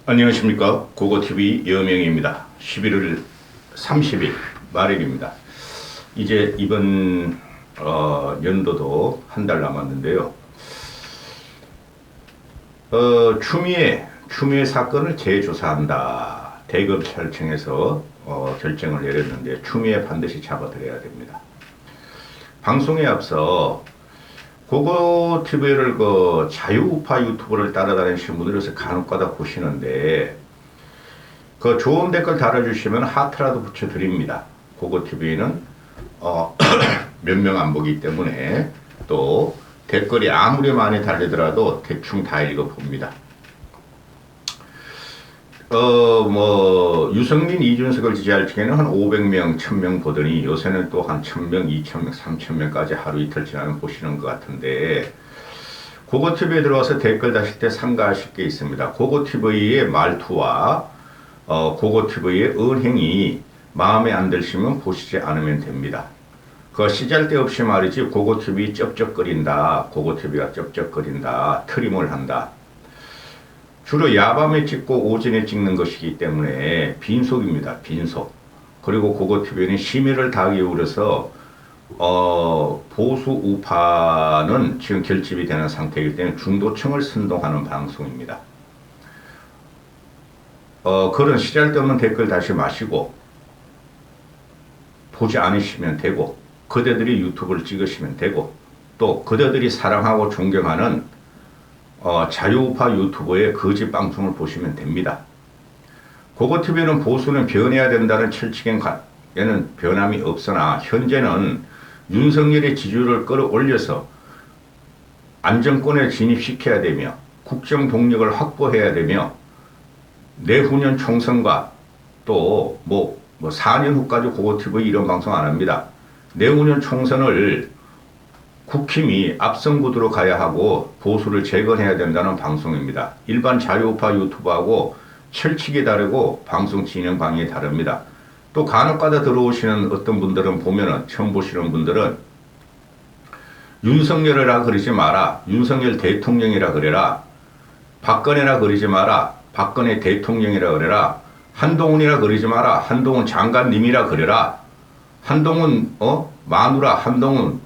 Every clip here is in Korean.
안녕하십니까. 고고TV 여명입니다. 11월 30일 말일입니다. 이제 이번 연도도 한 달 남았는데요. 추미애 사건을 재조사한다. 대검찰청에서 결정을 내렸는데 추미애 반드시 잡아들여야 됩니다. 방송에 앞서 고고TV를 자유우파 유튜버를 따라다니시는 분들에서 간혹가다 보시는데 그 좋은 댓글 달아주시면 하트라도 붙여드립니다. 고고TV는 몇 명 안 보기 때문에 또 댓글이 아무리 많이 달리더라도 대충 다 읽어봅니다. 유승민, 이준석을 지지할 적에는 한 500명, 1000명 보더니 요새는 또 한 1000명, 2000명, 3000명까지 하루 이틀 지나면 보시는 것 같은데, 고고TV에 들어와서 댓글 다실 때 상가하실 게 있습니다. 고고TV의 말투와 고고TV의 언행이 마음에 안 드시면 보시지 않으면 됩니다. 그 시잘데없이 말이지 고고TV 쩝쩝거린다, 고고TV가 쩝쩝거린다, 트림을 한다. 주로 야밤에 찍고 오전에 찍는 것이기 때문에 빈속입니다. 빈속. 그리고 고고TV는 심의를 다 기울여서 보수 우파는 지금 결집이 되는 상태이기 때문에 중도층을 선동하는 방송입니다. 그런 시잘데없는 댓글 다시 마시고 보지 않으시면 되고, 그대들이 유튜브를 찍으시면 되고, 또 그대들이 사랑하고 존경하는 자유우파 유튜버의 거짓 방송을 보시면 됩니다. 고고TV는 보수는 변해야 된다는 철칙에는 변함이 없으나 현재는 윤석열의 지지율을 끌어올려서 안정권에 진입시켜야 되며 국정 동력을 확보해야 되며 내후년 총선과 또 4년 후까지 고고TV 이런 방송 안 합니다. 내후년 총선을 국힘이 앞선구도로 가야 하고 보수를 재건해야 된다는 방송입니다. 일반 자유우파 유튜브하고 철칙이 다르고 방송 진행 방향이 다릅니다. 또 간혹가다 들어오시는 어떤 분들은 보면은, 처음 보시는 분들은 윤석열이라 그러지 마라, 윤석열 대통령이라 그래라, 박근혜라 그러지 마라, 박근혜 대통령이라 그래라, 한동훈이라 그러지 마라, 한동훈 장관님이라 그래라, 한동훈 마누라, 한동훈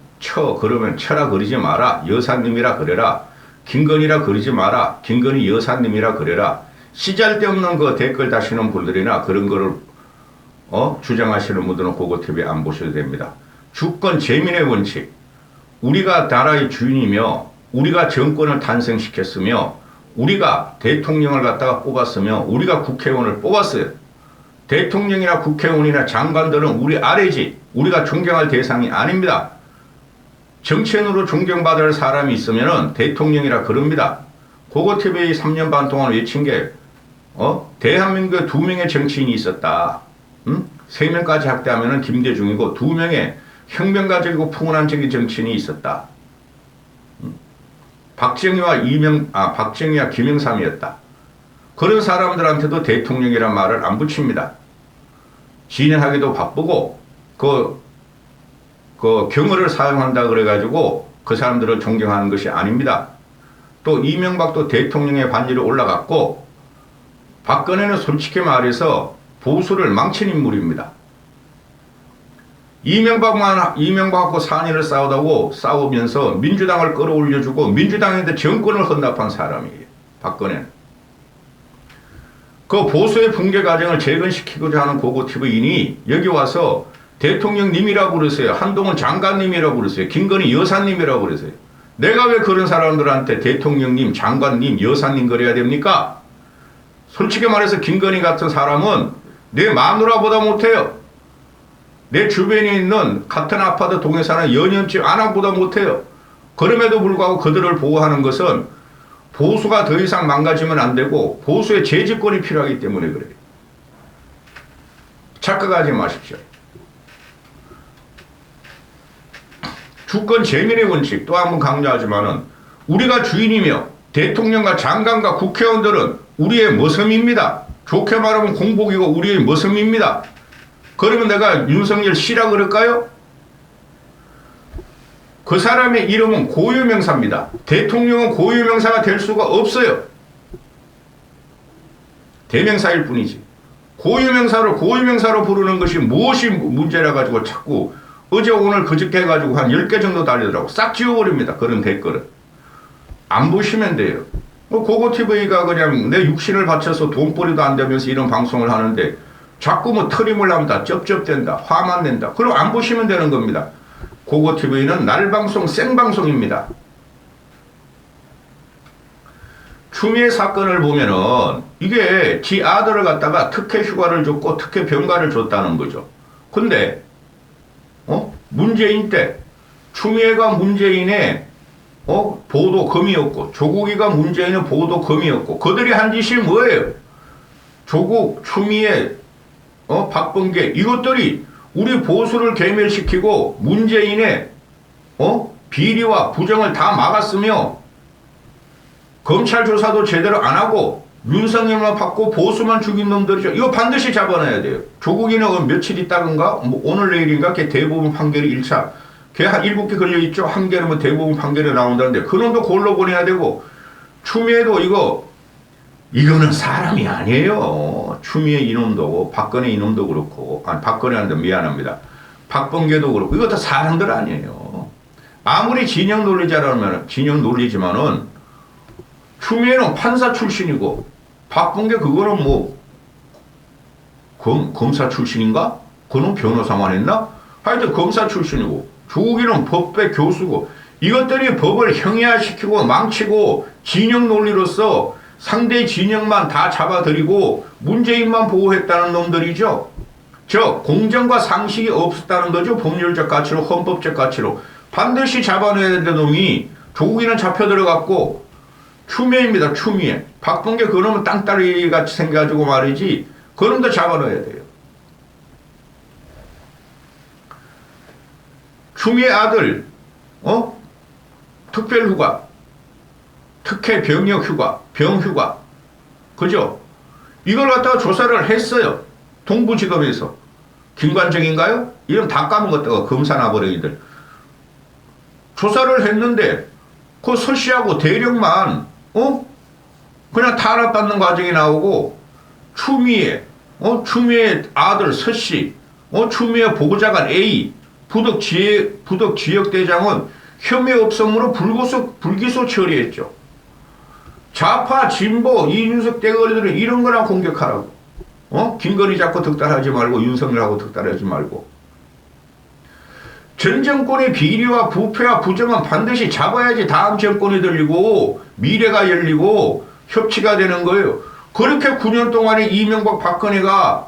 그러면 처라 그러지 마라, 여사님이라 그래라, 김건희라 그러지 마라, 김건희 여사님이라 그래라. 시잘데없는 그 댓글 다시는 분들이나 그런 거를 주장하시는 분들은 고고TV 안 보셔도 됩니다. 주권 재민의 원칙, 우리가 나라의 주인이며 우리가 정권을 탄생시켰으며 우리가 대통령을 갖다가 뽑았으며 우리가 국회의원을 뽑았어요. 대통령이나 국회의원이나 장관들은 우리 아래지, 우리가 존경할 대상이 아닙니다. 정치인으로 존경받을 사람이 있으면 대통령이라 그럽니다. 고고TV 3년 반 동안 외친 게 대한민국에 2명의 정치인이 있었다. 3명까지 확대하면 김대중이고 2명의 혁명가적이고 풍운한적인 정치인이 있었다. 박정희와 김영삼이었다. 그런 사람들한테도 대통령이란 말을 안 붙입니다. 진행하기도 바쁘고 경어를 사용한다 그래가지고 그 사람들을 존경하는 것이 아닙니다. 또 이명박도 대통령의 반열에 올라갔고, 박근혜는 솔직히 말해서 보수를 망친 인물입니다. 이명박하고 4년을 싸우면서 민주당을 끌어올려주고 민주당한테 정권을 헌납한 사람이에요. 박근혜는. 그 보수의 붕괴 과정을 재건시키고자 하는 고고TV인이 여기 와서 대통령님이라고 그러세요. 한동훈 장관님이라고 그러세요. 김건희 여사님이라고 그러세요. 내가 왜 그런 사람들한테 대통령님, 장관님, 여사님 그래야 됩니까? 솔직히 말해서 김건희 같은 사람은 내 마누라보다 못해요. 내 주변에 있는 같은 아파트 동에 사는 연연집 아나보다 못해요. 그럼에도 불구하고 그들을 보호하는 것은 보수가 더 이상 망가지면 안 되고 보수의 재집권이 필요하기 때문에 그래요. 착각하지 마십시오. 주권 재민의 원칙 또 한 번 강조하지만은 우리가 주인이며 대통령과 장관과 국회의원들은 우리의 머슴입니다. 좋게 말하면 공복이고 우리의 머슴입니다. 그러면 내가 윤석열 씨라 그럴까요? 그 사람의 이름은 고유명사입니다. 대통령은 고유명사가 될 수가 없어요. 대명사일 뿐이지. 고유명사로 부르는 것이 무엇이 문제라 가지고 자꾸 어제 오늘 그저께 해가지고 한 10개 정도 달리더라고. 싹 지워버립니다. 그런 댓글은. 안 보시면 돼요. 고고TV가 그냥 내 육신을 바쳐서 돈벌이도 안 되면서 이런 방송을 하는데 자꾸 뭐 트림을 합니다. 쩝쩝댄다. 화만 낸다. 그럼 안 보시면 되는 겁니다. 고고TV는 날방송 생방송입니다. 추미애 사건을 보면은 이게 지 아들을 갖다가 특혜 휴가를 줬고 특혜 병가를 줬다는 거죠. 근데 문재인 때 추미애가 문재인의 보도 검이었고 조국이가 문재인의 보도 검이었고 그들이 한 짓이 뭐예요? 조국, 추미애, 박범계 이것들이 우리 보수를 괴멸시키고 문재인의 비리와 부정을 다 막았으며 검찰 조사도 제대로 안 하고 윤석열만 받고 보수만 죽인 놈들이죠. 이거 반드시 잡아놔야 돼요. 조국이는 며칠 있다던가 뭐 오늘 내일인가 걔 대법원 판결이 1차 걔 한 7개 걸려있죠. 한 개는 뭐 대법원 판결이 나온다는데 그놈도 골로 보내야 되고 추미애도 이거는 사람이 아니에요. 추미애 이놈도 박근혜 이놈도 그렇고 박근혜한테 미안합니다. 박범계도 그렇고 이거 다 사람들 아니에요. 아무리 진영 논리자라면 진영 논리지만은 추미애는 판사 출신이고 박범계 그거는 뭐 검사 출신인가? 그는 변호사만 했나? 하여튼 검사 출신이고 조국이는 법대 교수고 이것들이 법을 형이화시키고 망치고 진영 논리로서 상대 진영만 다 잡아들이고 문재인만 보호했다는 놈들이죠. 즉 공정과 상식이 없었다는 거죠. 법률적 가치로 헌법적 가치로 반드시 잡아내야 되는 놈이 조국이는 잡혀 들어갔고 추미애입니다. 추미애. 박범계 그놈은 땅따리 같이 생겨가지고 말이지 그놈도 잡아넣어야 돼요. 추미애 아들 특별휴가 특혜 병역휴가 병휴가 그죠? 이걸 갖다가 조사를 했어요. 동부지검에서. 김관정인가요? 이름 다 까먹었다가 검사 나버리기들. 조사를 했는데 그 서씨하고 대령만 그냥 탄압받는 과정이 나오고 추미애 추미애 아들 서씨 추미애 보좌관 A 부덕 지역대장은 혐의 없음으로 불기소 처리했죠. 좌파 진보 이준석 대거리들은 이런 거나 공격하라고. 김건희 잡고 득달하지 말고 윤석열하고 득달하지 말고. 전 정권의 비리와 부패와 부정은 반드시 잡아야지 다음 정권이 들리고 미래가 열리고 협치가 되는 거예요. 그렇게 9년 동안에 이명박 박근혜가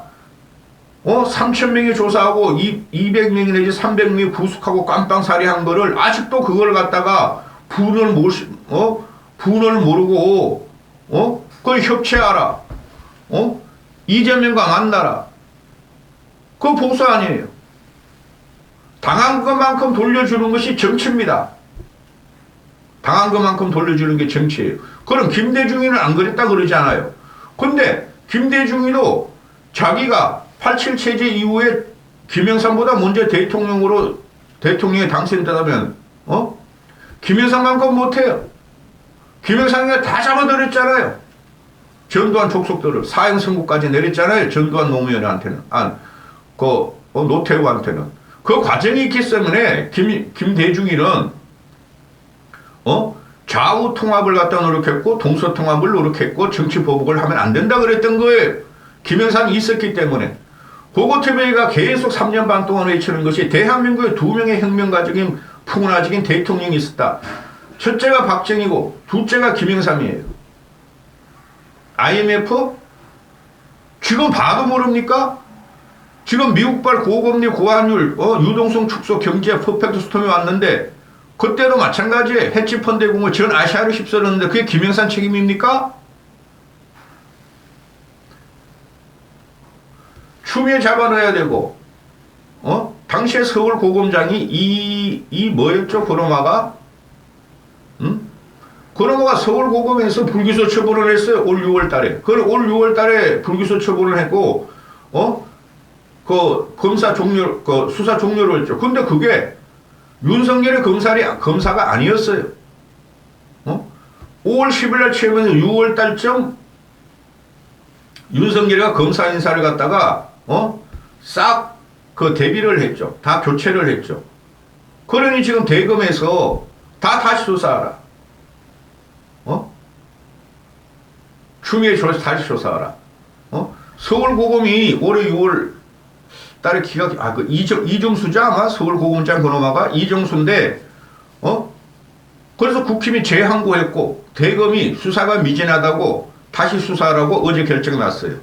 3,000명이 조사하고 200명이 내지 300명이 구속하고 깜빵살이한 거를 아직도 그걸 갖다가 분을 모르고 그걸 협치하라. 이재명과 만나라. 그거 보수 아니에요. 당한 것만큼 돌려주는 것이 정치입니다. 당한 것만큼 돌려주는 게 정치예요. 그럼 김대중이는 안 그랬다 그러지 않아요. 근데 김대중이도 자기가 87 체제 이후에 김영삼보다 먼저 대통령에 당선되다면 김영삼만큼 못해요. 김영삼이 다 잡아들였잖아요. 전두환 족속들을 사형 선고까지 내렸잖아요. 전두환 노무현한테는 노태우한테는. 그 과정이 있기 때문에 김대중이는 좌우 통합을 갖다 노력했고 동서 통합을 노력했고 정치 보복을 하면 안 된다 그랬던 거예요. 김영삼이 있었기 때문에. 고고TV가 계속 3년 반 동안 외치는 것이 대한민국에 2명의 혁명가적인 풍운화적인 대통령이 있었다. 첫째가 박정희고 둘째가 김영삼이에요. IMF? 지금 봐도 모릅니까? 지금 미국발 고금리 고환율 유동성 축소 경제 퍼펙트 스톰이 왔는데 그때도 마찬가지에 헤지펀드 공을 전 아시아를 휩쓸었는데 그게 김영삼 책임입니까? 추미애 잡아넣어야 되고 당시에 서울 고검장이 뭐였죠? 그놈아가 그놈아가 서울 고검에서 불기소 처분을 했어요. 올 6월 달에. 올 6월 달에 불기소 처분을 했고 그 검사 종료 수사 종료를 했죠. 근데 그게 윤석열의 검사가 아니었어요. 5월 10일 날 채우면서 6월 달쯤 윤석열이가 검사 인사를 갖다가 싹 그 대비를 했죠. 다 교체를 했죠. 그러니 지금 대검에서 다시 조사하라. 추미애 다시 조사하라. 서울고검이 올해 6월 달에 이정수죠 아마 서울고검장 그놈아가 이정수인데 그래서 국힘이 재항고했고 대검이 수사가 미진하다고 다시 수사하라고 어제 결정 났어요.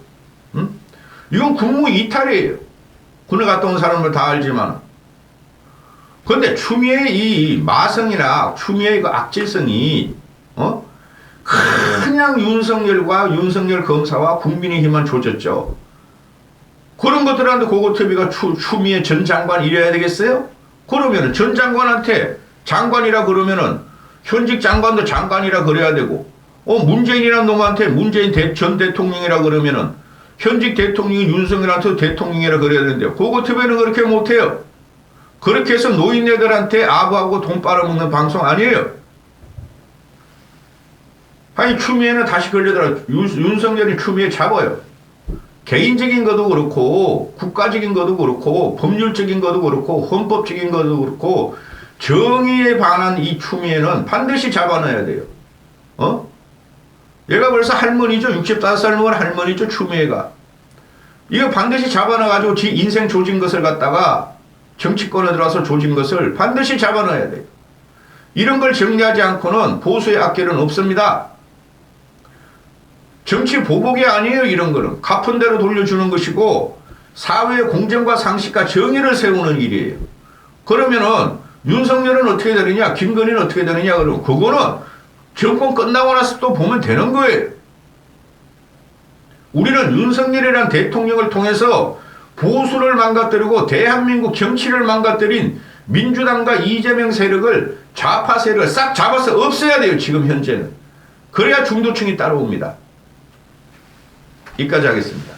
이건 국무 이탈이에요. 군에 갔다 온 사람들 다 알지만. 그런데 추미애의 이 마성이나 추미애의 그 악질성이 그냥 윤석열과 윤석열 검사와 국민의힘만 조졌죠. 그런 것들한테 고고TV가 추미애 전 장관 이래야 되겠어요? 그러면은 전 장관한테 장관이라 그러면은 현직 장관도 장관이라 그래야 되고 문재인이라는 놈한테 문재인 전 대통령이라 그러면은 현직 대통령이 윤석열한테도 대통령이라 그래야 되는데요. 고고TV는 그렇게 못해요. 그렇게 해서 노인네들한테 아부하고 돈 빨아먹는 방송 아니에요. 아니 추미애는 다시 걸려들어. 윤석열이 추미애 잡아요. 개인적인 것도 그렇고 국가적인 것도 그렇고 법률적인 것도 그렇고 헌법적인 것도 그렇고 정의에 반한 이 추미애는 반드시 잡아놔야 돼요. 얘가 벌써 할머니죠. 65살 넘은 할머니죠. 추미애가. 이거 반드시 잡아놔가지고 지 인생 조진 것을 갖다가 정치권에 들어와서 조진 것을 반드시 잡아놔야 돼요. 이런 걸 정리하지 않고는 보수의 앞길은 없습니다. 정치 보복이 아니에요. 이런 거는. 갚은 대로 돌려주는 것이고 사회의 공정과 상식과 정의를 세우는 일이에요. 그러면은 윤석열은 어떻게 되느냐 김건희는 어떻게 되느냐 그러면 그거는 정권 끝나고 나서 또 보면 되는 거예요. 우리는 윤석열이라는 대통령을 통해서 보수를 망가뜨리고 대한민국 정치를 망가뜨린 민주당과 이재명 세력을 좌파 세력을 싹 잡아서 없애야 돼요. 지금 현재는. 그래야 중도층이 따라옵니다. 여기까지 하겠습니다.